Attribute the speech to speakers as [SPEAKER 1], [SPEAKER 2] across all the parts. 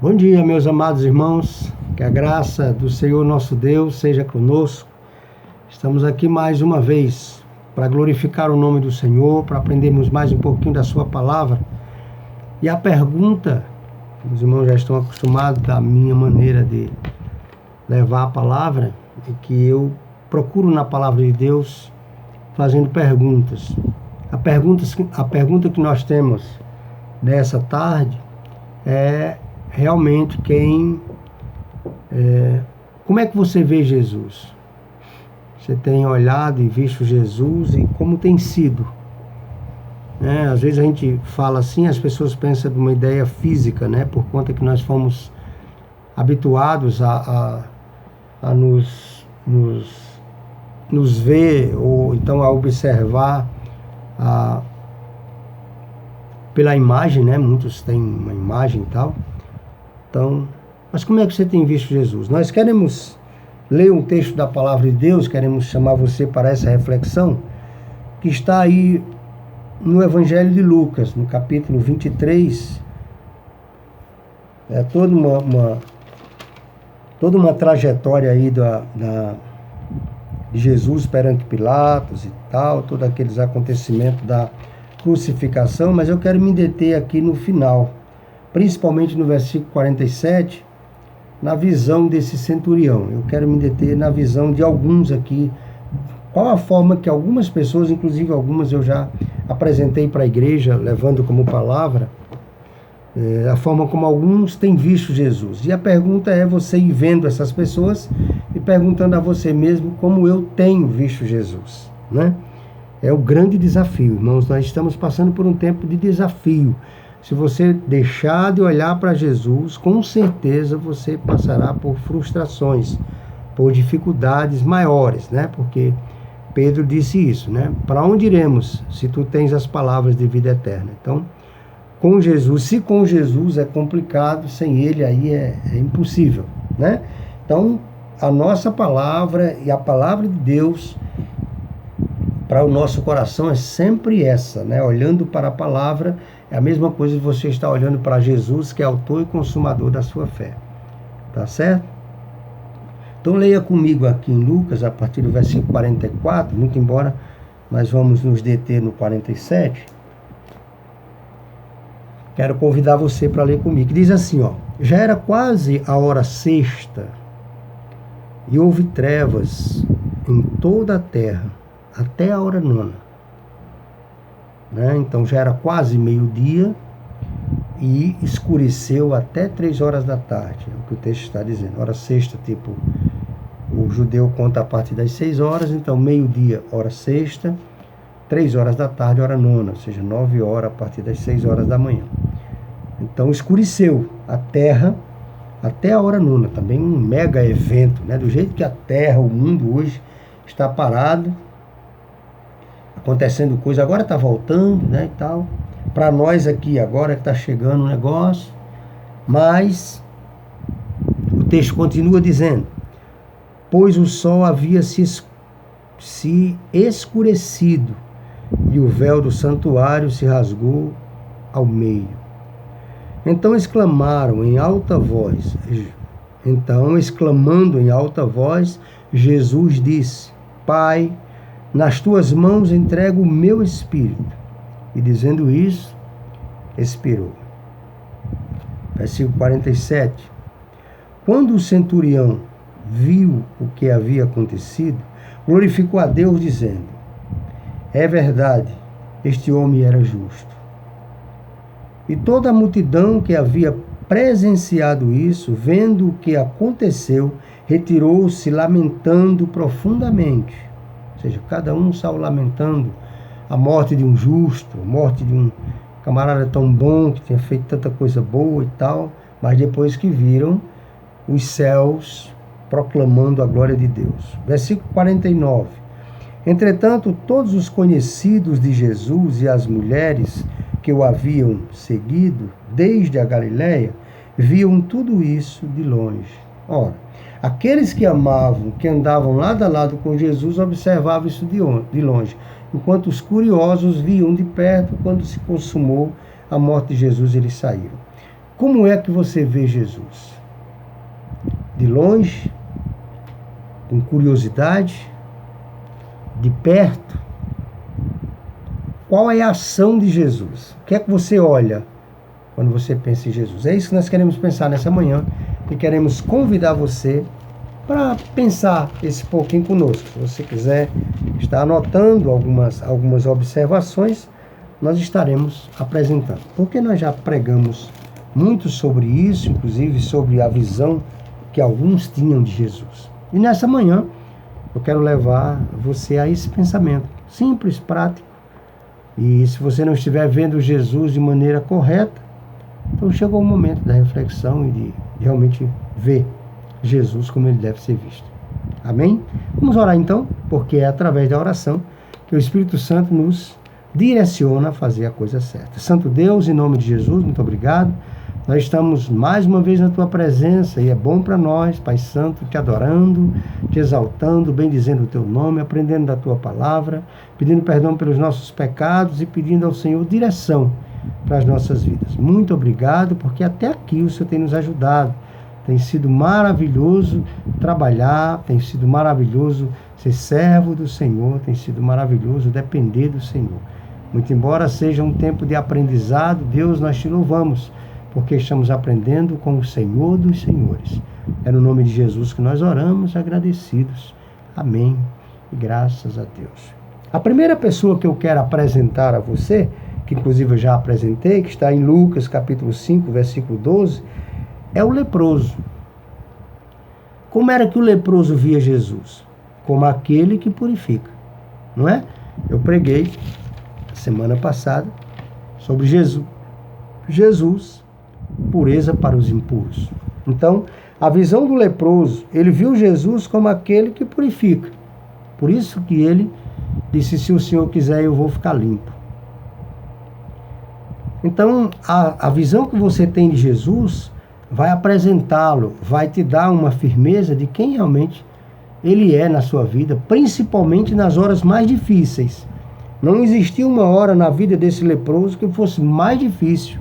[SPEAKER 1] Bom dia, meus amados irmãos, que a graça do Senhor nosso Deus seja conosco. Estamos aqui mais uma vez para glorificar o nome do Senhor, para aprendermos mais um pouquinho da sua palavra. E a pergunta, os irmãos já estão acostumados da minha maneira de levar a palavra, é que eu procuro na palavra de Deus fazendo perguntas. A pergunta que nós temos nessa tarde é realmente como é que você vê Jesus? Você tem olhado e visto Jesus e como tem sido? Às vezes a gente fala assim, as pessoas pensam de uma ideia física, por conta que nós fomos habituados a nos ver, ou então a observar pela imagem, muitos têm uma imagem e tal. Então, mas como é que você tem visto Jesus? Nós queremos ler um texto da palavra de Deus, queremos chamar você para essa reflexão, que está aí no Evangelho de Lucas, no capítulo 23. É toda uma trajetória aí de Jesus perante Pilatos e tal, todos aqueles acontecimentos da crucificação, mas eu quero me deter aqui no final, principalmente no versículo 47, na visão desse centurião. Eu quero me deter na visão de alguns aqui, qual a forma que algumas pessoas, inclusive algumas eu já apresentei para a igreja, levando como palavra, a forma como alguns têm visto Jesus. E a pergunta é você ir vendo essas pessoas e perguntando a você mesmo como eu tenho visto Jesus, É o grande desafio, irmãos. Nós estamos passando por um tempo de desafio. Se você deixar de olhar para Jesus, com certeza você passará por frustrações, por dificuldades maiores, Porque Pedro disse isso, Para onde iremos se tu tens as palavras de vida eterna? Então, com Jesus, se com Jesus é complicado, sem ele aí é impossível, Então, a nossa palavra e a palavra de Deus para o nosso coração é sempre essa, Olhando para a palavra, é a mesma coisa que você está olhando para Jesus, que é autor e consumador da sua fé. Tá certo? Então leia comigo aqui em Lucas, a partir do versículo 44, muito embora nós vamos nos deter no 47. Quero convidar você para ler comigo. Diz assim, já era quase a hora sexta, e houve trevas em toda a terra, até a hora nona. Então já era quase meio-dia e escureceu até 3 horas da tarde, é o que o texto está dizendo. Hora sexta, tipo, o judeu conta a partir das 6 horas, então meio-dia, hora sexta, 3 horas da tarde, hora nona, ou seja, 9 horas a partir das 6 horas da manhã. Então escureceu a terra até a hora nona, também um mega evento, do jeito que a terra, o mundo hoje está parado, acontecendo coisa, agora está voltando, e tal. Para nós aqui, agora que está chegando um negócio, mas o texto continua dizendo, pois o sol havia se escurecido e o véu do santuário se rasgou ao meio. Então exclamando em alta voz, Jesus disse, Pai, nas tuas mãos entrego o meu espírito. E dizendo isso, expirou. Versículo 47. Quando o centurião viu o que havia acontecido, glorificou a Deus, dizendo, é verdade, este homem era justo. E toda a multidão que havia presenciado isso, vendo o que aconteceu, retirou-se lamentando profundamente. Ou seja, cada um saiu lamentando a morte de um justo, a morte de um camarada tão bom, que tinha feito tanta coisa boa e tal, mas depois que viram os céus proclamando a glória de Deus. Versículo 49. Entretanto, todos os conhecidos de Jesus e as mulheres que o haviam seguido desde a Galileia, viam tudo isso de longe. Ora, aqueles que amavam, que andavam lado a lado com Jesus, observavam isso de longe, enquanto os curiosos viam de perto. Quando se consumou a morte de Jesus, eles saíram. Como é que você vê Jesus? De longe? Com curiosidade? De perto? Qual é a ação de Jesus? O que é que você olha quando você pensa em Jesus? É isso que nós queremos pensar nessa manhã e queremos convidar você para pensar esse pouquinho conosco. Se você quiser estar anotando algumas observações, nós estaremos apresentando. Porque nós já pregamos muito sobre isso, inclusive sobre a visão que alguns tinham de Jesus. E nessa manhã eu quero levar você a esse pensamento simples, prático. E se você não estiver vendo Jesus de maneira correta, então chegou o momento da reflexão e de realmente ver Jesus como ele deve ser visto. Amém? Vamos orar então, porque é através da oração que o Espírito Santo nos direciona a fazer a coisa certa. Santo Deus, em nome de Jesus, muito obrigado. Nós estamos mais uma vez na tua presença e é bom para nós, Pai Santo, te adorando, te exaltando, bendizendo o teu nome, aprendendo da tua palavra, pedindo perdão pelos nossos pecados e pedindo ao Senhor direção para as nossas vidas. Muito obrigado, porque até aqui o Senhor tem nos ajudado. Tem sido maravilhoso trabalhar, tem sido maravilhoso ser servo do Senhor, tem sido maravilhoso depender do Senhor. Muito embora seja um tempo de aprendizado, Deus, nós te louvamos, porque estamos aprendendo com o Senhor dos Senhores. É no nome de Jesus que nós oramos, agradecidos. Amém. E graças a Deus. A primeira pessoa que eu quero apresentar a você, que inclusive eu já apresentei, que está em Lucas capítulo 5, versículo 12, é o leproso. Como era que o leproso via Jesus? Como aquele que purifica, não é? Eu preguei semana passada sobre Jesus. Jesus, pureza para os impuros. Então, a visão do leproso, ele viu Jesus como aquele que purifica. Por isso que ele disse, se o Senhor quiser, eu vou ficar limpo. Então, a visão que você tem de Jesus vai apresentá-lo, vai te dar uma firmeza de quem realmente ele é na sua vida, principalmente nas horas mais difíceis. Não existia uma hora na vida desse leproso que fosse mais difícil.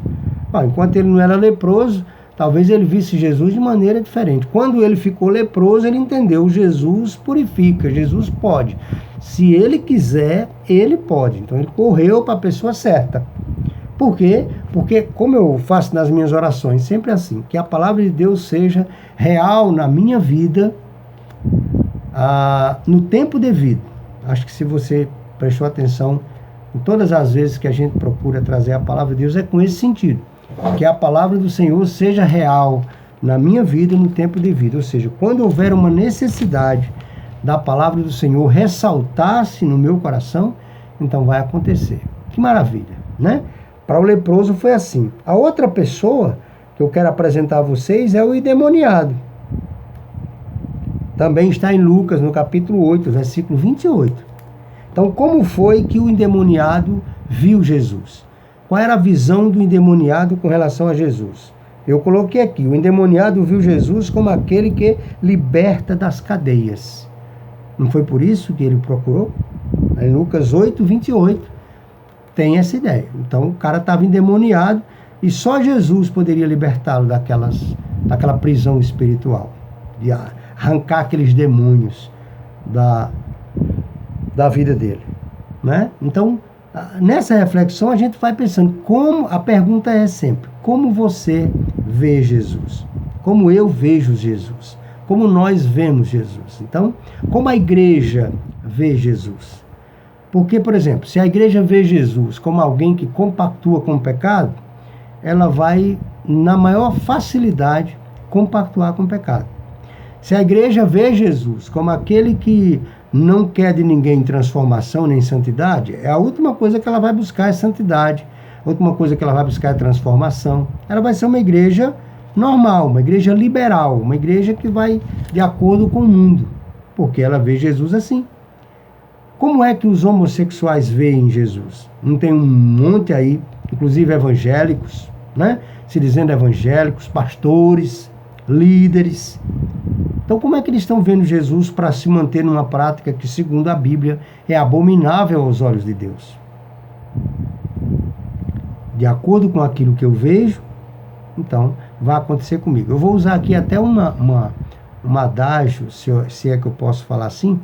[SPEAKER 1] Enquanto ele não era leproso, talvez ele visse Jesus de maneira diferente. Quando ele ficou leproso, ele entendeu, Jesus purifica, Jesus pode. Se ele quiser, ele pode. Então ele correu para a pessoa certa. Por quê? Porque, como eu faço nas minhas orações, sempre assim, que a palavra de Deus seja real na minha vida, no tempo devido. Acho que se você prestou atenção, em todas as vezes que a gente procura trazer a palavra de Deus, é com esse sentido. Que a palavra do Senhor seja real na minha vida no tempo devido. Ou seja, quando houver uma necessidade da palavra do Senhor ressaltar-se no meu coração, então vai acontecer. Que maravilha, né? Para o leproso foi assim. A outra pessoa que eu quero apresentar a vocês é o endemoniado. Também está em Lucas, no capítulo 8, versículo 28. Então, como foi que o endemoniado viu Jesus? Qual era a visão do endemoniado com relação a Jesus? Eu coloquei aqui, o endemoniado viu Jesus como aquele que liberta das cadeias. Não foi por isso que ele procurou? Em Lucas 8, 28. Tem essa ideia. Então o cara estava endemoniado e só Jesus poderia libertá-lo daquela prisão espiritual, de arrancar aqueles demônios da vida dele, né? Então, nessa reflexão a gente vai pensando, a pergunta é sempre, como você vê Jesus? Como eu vejo Jesus? Como nós vemos Jesus? Então, como a igreja vê Jesus? Porque, por exemplo, se a igreja vê Jesus como alguém que compactua com o pecado, ela vai, na maior facilidade, compactuar com o pecado. Se a igreja vê Jesus como aquele que não quer de ninguém transformação nem santidade, a última coisa que ela vai buscar é santidade, a última coisa que ela vai buscar é transformação. Ela vai ser uma igreja normal, uma igreja liberal, uma igreja que vai de acordo com o mundo, porque ela vê Jesus assim. Como é que os homossexuais veem Jesus? Não tem um monte aí, inclusive evangélicos, né? Se dizendo evangélicos, pastores, líderes. Então, como é que eles estão vendo Jesus para se manter numa prática que, segundo a Bíblia, é abominável aos olhos de Deus? De acordo com aquilo que eu vejo, Então, vai acontecer comigo. Eu vou usar aqui até um adágio, se é que eu posso falar assim,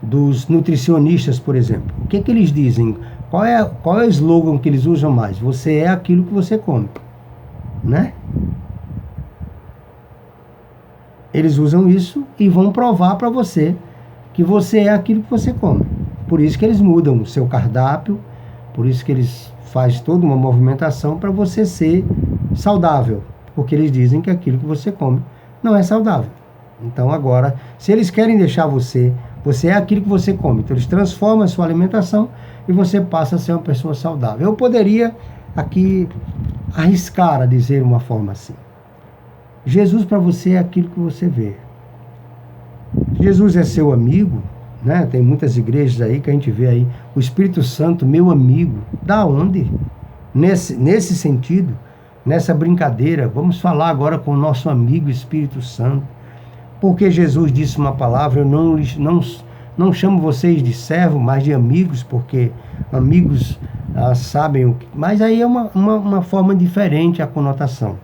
[SPEAKER 1] dos nutricionistas, por exemplo. O que eles dizem? Qual é o slogan que eles usam mais? Você é aquilo que você come, né? Eles usam isso e vão provar para você que você é aquilo que você come. Por isso que eles mudam o seu cardápio, por isso que eles fazem toda uma movimentação para você ser saudável, porque eles dizem que aquilo que você come não é saudável. Então agora, se eles querem deixar você é aquilo que você come, então eles transformam a sua alimentação e você passa a ser uma pessoa saudável. Eu poderia aqui arriscar a dizer uma forma assim: Jesus para você é aquilo que você vê. Jesus é seu amigo, né? Tem muitas igrejas aí que a gente vê aí, o Espírito Santo, meu amigo. Da onde? Nesse sentido, nessa brincadeira, vamos falar agora com o nosso amigo Espírito Santo. Porque Jesus disse uma palavra: eu não chamo vocês de servo, mas de amigos, porque amigos sabem o que... Mas aí é uma forma diferente a conotação,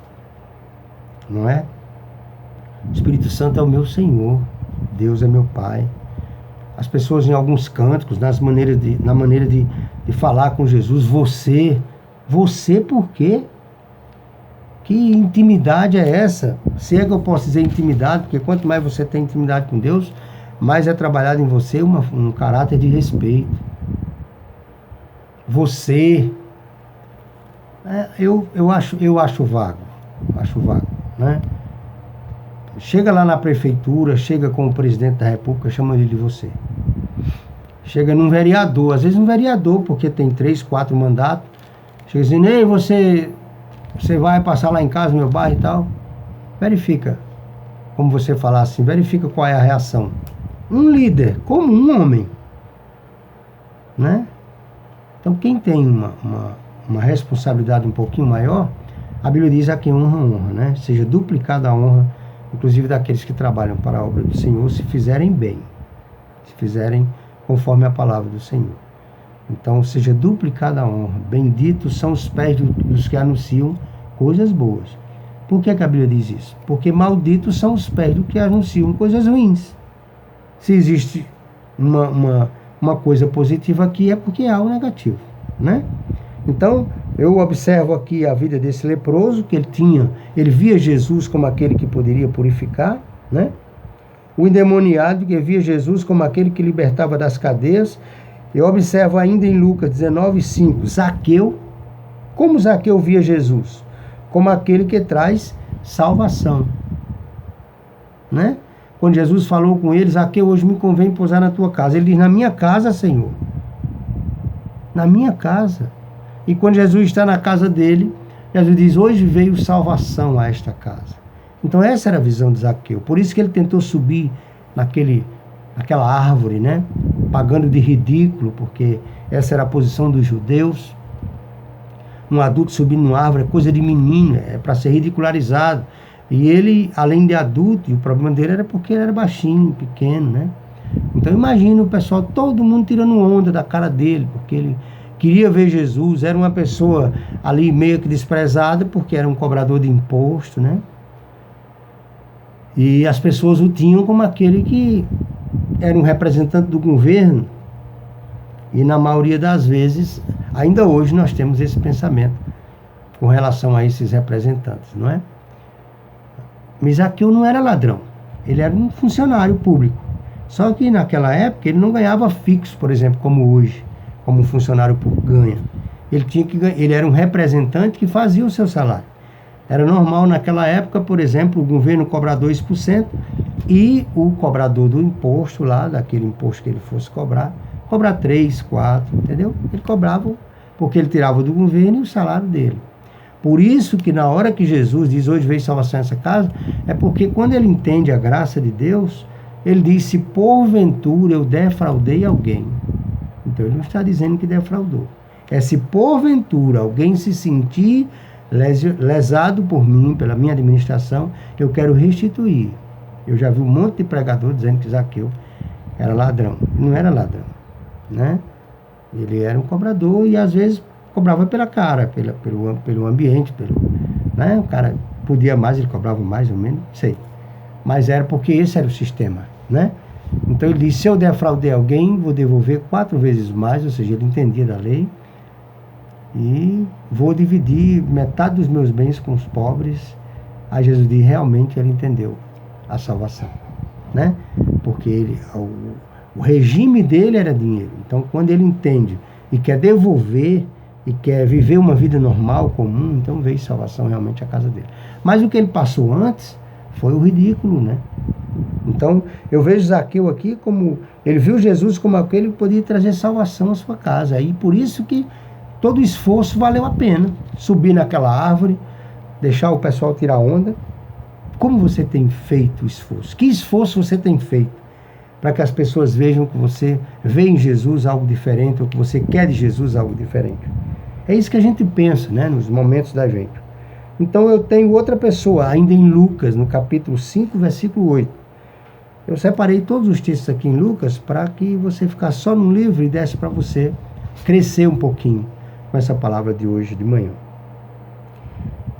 [SPEAKER 1] não é? O Espírito Santo é o meu Senhor, Deus é meu Pai. As pessoas em alguns cânticos, na maneira de falar com Jesus, você por quê? Que intimidade é essa? Se é que eu posso dizer intimidade, porque quanto mais você tem intimidade com Deus, mais é trabalhado em você um caráter de respeito. Você, eu acho vago, né? Chega lá na prefeitura, chega com o presidente da república, chama ele de você. Chega num vereador, às vezes um vereador, porque tem 3, 4 mandatos, chega dizendo: ei, você vai passar lá em casa, no meu bairro e tal. Verifica, como você falar assim, verifica qual é a reação. Um líder, como um homem, né? Então quem tem uma responsabilidade um pouquinho maior, a Bíblia diz: a quem honra, né? Seja duplicada a honra, inclusive daqueles que trabalham para a obra do Senhor, se fizerem bem, se fizerem conforme a palavra do Senhor. Então, seja duplicada a honra. Benditos são os pés dos que anunciam coisas boas. Por que a Bíblia diz isso? Porque malditos são os pés dos que anunciam coisas ruins. Se existe uma coisa positiva aqui, é porque há o negativo, né? Então, eu observo aqui a vida desse leproso, que ele via Jesus como aquele que poderia purificar, né? O endemoniado, que via Jesus como aquele que libertava das cadeias. Eu observo ainda em Lucas 19:5, Zaqueu, como Zaqueu via Jesus? Como aquele que traz salvação, né? Quando Jesus falou com ele: Zaqueu, hoje me convém pousar na tua casa. Ele diz: na minha casa, Senhor. Na minha casa. E quando Jesus está na casa dele, Jesus diz: hoje veio salvação a esta casa. Então essa era a visão de Zaqueu. Por isso que ele tentou subir naquela árvore, né? Pagando de ridículo, porque essa era a posição dos judeus. Um adulto subindo numa árvore é coisa de menino, é para ser ridicularizado. E ele, além de adulto, e o problema dele era porque ele era baixinho, pequeno, né? Então imagina o pessoal, todo mundo tirando onda da cara dele, porque ele queria ver Jesus, era uma pessoa ali meio que desprezada, porque era um cobrador de imposto, né? E as pessoas o tinham como aquele que era um representante do governo. E na maioria das vezes, ainda hoje nós temos esse pensamento com relação a esses representantes, não é? Mas Zaqueu não era ladrão, ele era um funcionário público. Só que naquela época ele não ganhava fixo, por exemplo, como hoje, como um funcionário público ganha. Ele era um representante que fazia o seu salário. Era normal naquela época, por exemplo, o governo cobrar 2% e o cobrador do imposto lá, daquele imposto que ele fosse cobrar 3, 4, entendeu? Ele cobrava porque ele tirava do governo e o salário dele. Por isso que na hora que Jesus diz: hoje veio salvação nessa casa, é porque quando ele entende a graça de Deus, ele diz: se porventura eu defraudei alguém. Então ele não está dizendo que defraudou. É se porventura alguém se sentir lesado por mim, pela minha administração, eu quero restituir. Eu já vi um monte de pregador dizendo que Zaqueu era ladrão. Não era ladrão, né? Ele era um cobrador e às vezes cobrava pela cara, pelo ambiente, né? O cara podia mais, ele cobrava mais ou menos, não sei. Mas era porque esse era o sistema, né? Então ele disse, se eu defraudei alguém, vou devolver 4 vezes mais, ou seja, ele entendia da lei, e vou dividir metade dos meus bens com os pobres. Aí Jesus disse, realmente ele entendeu a salvação, né? Porque o regime dele era dinheiro. Então quando ele entende e quer devolver, e quer viver uma vida normal, comum, então veio salvação realmente à casa dele. Mas o que ele passou antes foi o ridículo, né? Então, eu vejo Zaqueu aqui como... Ele viu Jesus como aquele que podia trazer salvação à sua casa. E por isso que todo o esforço valeu a pena. Subir naquela árvore, deixar o pessoal tirar onda. Como você tem feito o esforço? Que esforço você tem feito para que as pessoas vejam que você vê em Jesus algo diferente, ou que você quer de Jesus algo diferente? É isso que a gente pensa, né, nos momentos da gente. Então eu tenho outra pessoa, ainda em Lucas, no capítulo 5, versículo 8. Eu separei todos os textos aqui em Lucas para que você ficasse só no livro e desse para você crescer um pouquinho com essa palavra de hoje de manhã.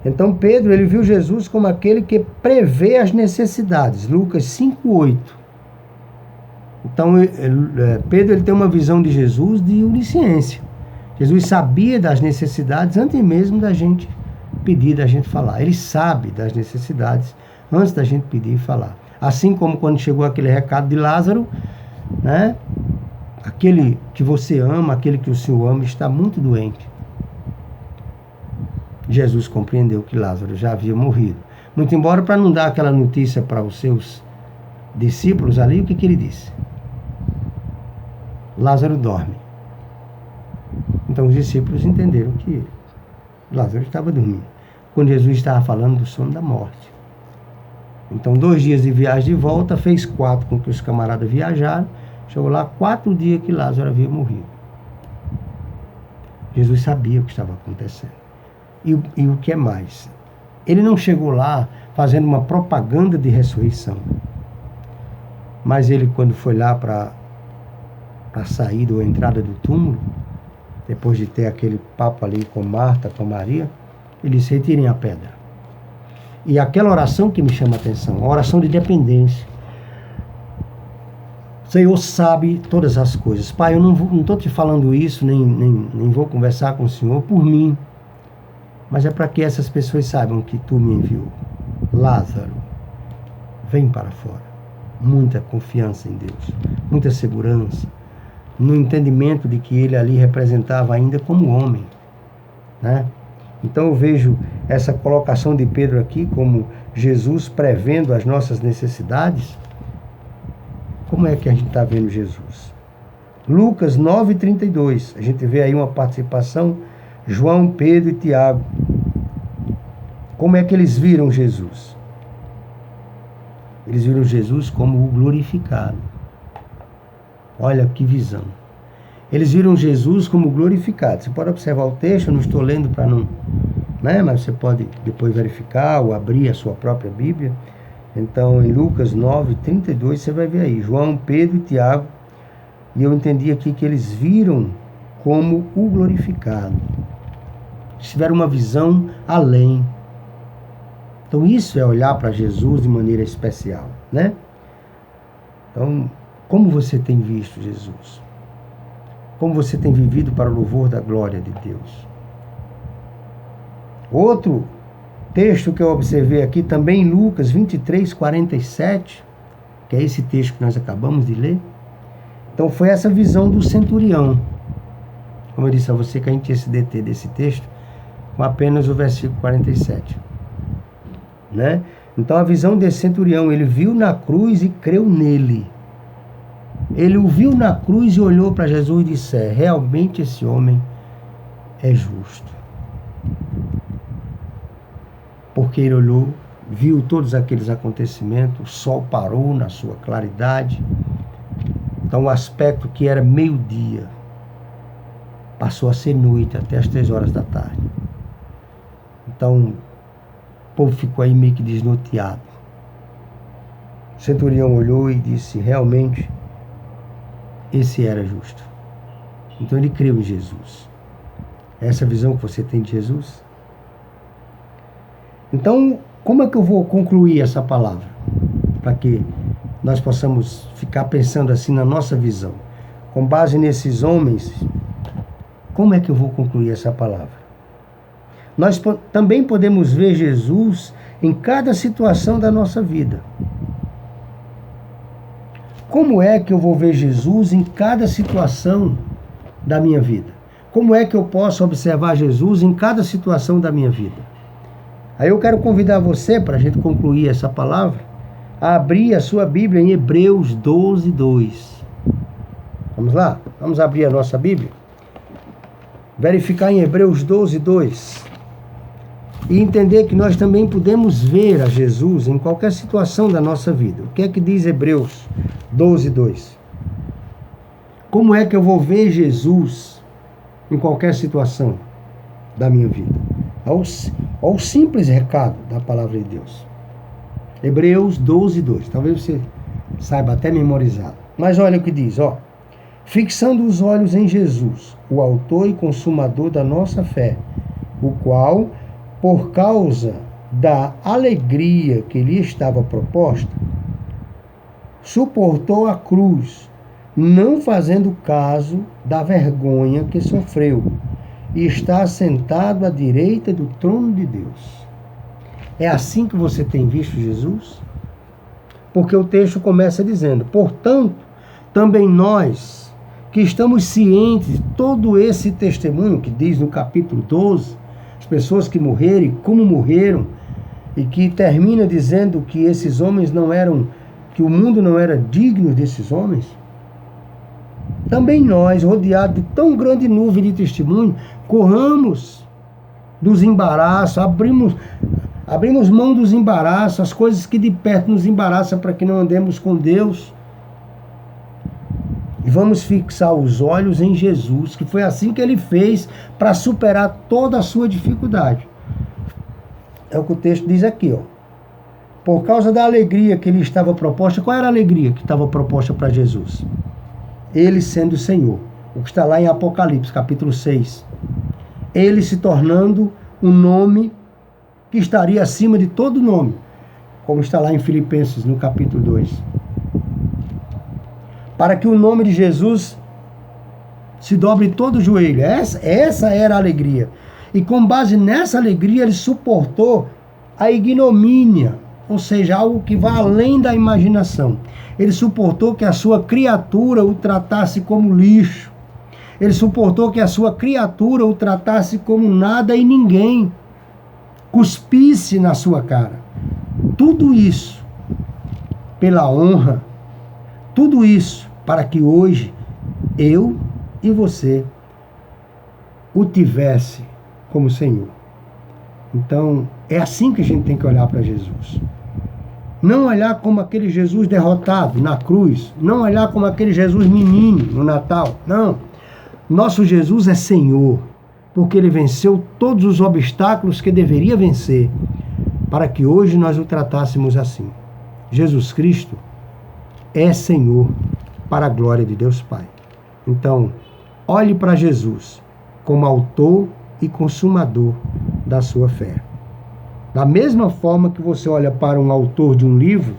[SPEAKER 1] Então Pedro, ele viu Jesus como aquele que prevê as necessidades. Lucas 5, 8. Então Pedro, ele tem uma visão de Jesus de onisciência. Jesus sabia das necessidades antes mesmo da gente pedir, da gente falar. Ele sabe das necessidades antes da gente pedir e falar. Assim como quando chegou aquele recado de Lázaro, né? Aquele que você ama, aquele que o Senhor ama, está muito doente. Jesus compreendeu que Lázaro já havia morrido. Muito embora, para não dar aquela notícia para os seus discípulos ali, o que ele disse? Lázaro dorme. Então os discípulos entenderam que Lázaro estava dormindo, quando Jesus estava falando do sono da morte. Então 2 dias de viagem de volta, fez 4 com que os camaradas viajaram, chegou lá 4 dias que Lázaro havia morrido. Jesus sabia o que estava acontecendo. E o que é mais? Ele não chegou lá fazendo uma propaganda de ressurreição. Mas ele, quando foi lá para a saída ou a entrada do túmulo, depois de ter aquele papo ali com Marta, com Maria, ele disse, retirem a pedra. E aquela oração que me chama a atenção, a oração de dependência. O Senhor sabe todas as coisas. Pai, eu não estou te falando isso, nem vou conversar com o Senhor por mim, mas é para que essas pessoas saibam que tu me enviou. Lázaro, vem para fora. Muita confiança em Deus, muita segurança, no entendimento de que ele ali representava ainda como homem, né? Então eu vejo essa colocação de Pedro aqui como Jesus prevendo as nossas necessidades. Como é que a gente está vendo Jesus? Lucas 9:32, a gente vê aí uma participação, João, Pedro e Tiago. Como é que eles viram Jesus? Eles viram Jesus como o glorificado. Olha que visão. Eles viram Jesus como glorificado. Você pode observar o texto, eu não estou lendo para não... né? Mas você pode depois verificar ou abrir a sua própria Bíblia. Então, em Lucas 9:32, você vai ver aí, João, Pedro e Tiago. E eu entendi aqui que eles viram como o glorificado. Eles tiveram uma visão além. Então, isso é olhar para Jesus de maneira especial, né? Então, como você tem visto Jesus? Como você tem vivido para o louvor da glória de Deus? Outro texto que eu observei aqui, também em Lucas 23:47, que é esse texto que nós acabamos de ler. Então foi essa visão do centurião. Como eu disse a você que a gente ia se deter desse texto com apenas o versículo 47. Né? Então a visão desse centurião, ele viu na cruz e creu nele. Ele o viu na cruz e olhou para Jesus e disse, realmente esse homem é justo. Porque ele olhou, viu todos aqueles acontecimentos, o sol parou na sua claridade. Então o aspecto que era meio-dia passou a ser noite até as 3 horas da tarde. Então o povo ficou aí meio que desnorteado. O centurião olhou e disse, realmente esse era justo. Então ele creu em Jesus. Essa visão que você tem de Jesus? Então, como é que eu vou concluir essa palavra? Para que nós possamos ficar pensando assim na nossa visão. Com base nesses homens, como é que eu vou concluir essa palavra? Nós também podemos ver Jesus em cada situação da nossa vida. Como é que eu vou ver Jesus em cada situação da minha vida? Como é que eu posso observar Jesus em cada situação da minha vida? Aí eu quero convidar você, para a gente concluir essa palavra, a abrir a sua Bíblia em Hebreus 12, 2. Vamos lá? Vamos abrir a nossa Bíblia? Verificar em Hebreus 12, 2. E entender que nós também podemos ver a Jesus em qualquer situação da nossa vida. O que é que diz Hebreus 12, 2? Como é que eu vou ver Jesus em qualquer situação da minha vida? Olha o simples recado da palavra de Deus. Hebreus 12, 2. Talvez você saiba até memorizar. Mas olha o que diz, ó. Fixando os olhos em Jesus, o autor e consumador da nossa fé, o qual, por causa da alegria que lhe estava proposta, suportou a cruz, não fazendo caso da vergonha que sofreu, e está sentado à direita do trono de Deus. É assim que você tem visto Jesus? Porque o texto começa dizendo, portanto, também nós, que estamos cientes de todo esse testemunho, que diz no capítulo 12, as pessoas que morreram e como morreram, e que termina dizendo que esses homens não eram, que o mundo não era digno desses homens, também nós, rodeados de tão grande nuvem de testemunho, corramos dos embaraços, abrimos mão dos embaraços, as coisas que de perto nos embaraçam para que não andemos com Deus. E vamos fixar os olhos em Jesus, que foi assim que ele fez para superar toda a sua dificuldade. É o que o texto diz aqui, ó. Por causa da alegria que lhe estava proposta, qual era a alegria que estava proposta para Jesus? Ele sendo o Senhor. O que está lá em Apocalipse, capítulo 6. Ele se tornando um nome que estaria acima de todo nome, como está lá em Filipenses, no capítulo 2. Para que o nome de Jesus se dobre todo o joelho. Essa era a alegria. E com base nessa alegria, ele suportou a ignomínia, ou seja, algo que vai além da imaginação. Ele suportou que a sua criatura o tratasse como lixo. Ele suportou que a sua criatura o tratasse como nada e ninguém. Cuspisse na sua cara. Tudo isso pela honra. Tudo isso para que hoje eu e você o tivesse como Senhor. Então, é assim que a gente tem que olhar para Jesus. Não olhar como aquele Jesus derrotado na cruz. Não olhar como aquele Jesus menino no Natal. Não. Nosso Jesus é Senhor, porque ele venceu todos os obstáculos que deveria vencer, para que hoje nós o tratássemos assim. Jesus Cristo é Senhor, para a glória de Deus Pai. Então, olhe para Jesus como autor e consumador da sua fé. Da mesma forma que você olha para um autor de um livro,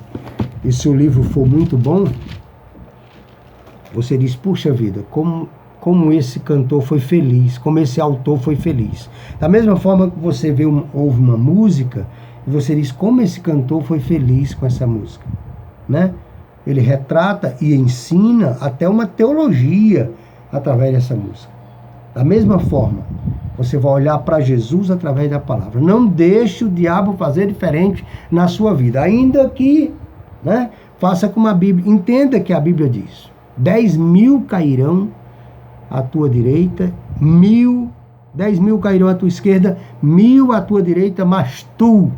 [SPEAKER 1] e se o livro for muito bom, você diz, puxa vida, como esse cantor foi feliz, como esse autor foi feliz. Da mesma forma que você ouve uma música, e você diz, como esse cantor foi feliz com essa música, né? Ele retrata e ensina até uma teologia através dessa música. Da mesma forma, você vai olhar para Jesus através da palavra. Não deixe o diabo fazer diferente na sua vida. Ainda que, né, faça como a Bíblia. Entenda que a Bíblia diz, 10.000 cairão à tua direita, 10.000 cairão à tua esquerda, 1.000 à tua direita, mas tu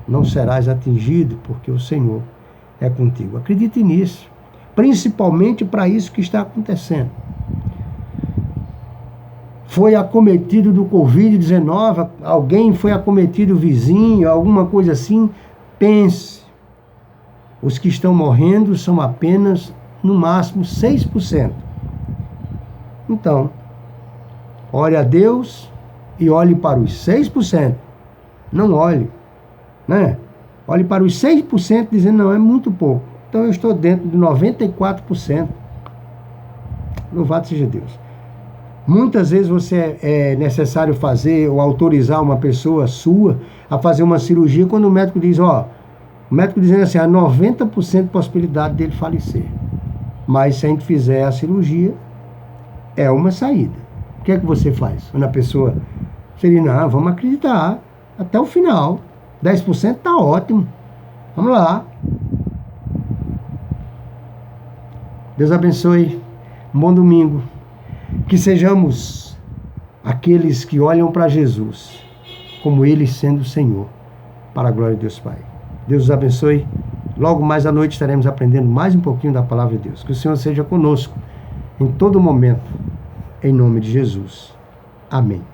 [SPEAKER 1] não serás atingido, porque o Senhor é contigo. Acredite nisso, principalmente para isso que está acontecendo. Foi acometido do Covid-19, alguém foi acometido, vizinho, alguma coisa assim, pense, os que estão morrendo são apenas, no máximo, 6%. Então, ore a Deus e olhe para os 6%. Não olhe né? Olhe para os 6% dizendo, não, é muito pouco. Então eu estou dentro de 94%. Louvado seja Deus. Muitas vezes você é necessário fazer ou autorizar uma pessoa sua a fazer uma cirurgia quando o médico diz, ó, o médico dizendo assim, há 90% de possibilidade dele falecer. Mas se a gente fizer a cirurgia, é uma saída. O que é que você faz? Quando a pessoa seria, não, vamos acreditar até o final. 10% tá ótimo. Vamos lá. Deus abençoe. Um bom domingo. Que sejamos aqueles que olham para Jesus como Ele sendo o Senhor, para a glória de Deus Pai. Deus os abençoe. Logo mais à noite estaremos aprendendo mais um pouquinho da palavra de Deus. Que o Senhor seja conosco em todo momento, em nome de Jesus. Amém.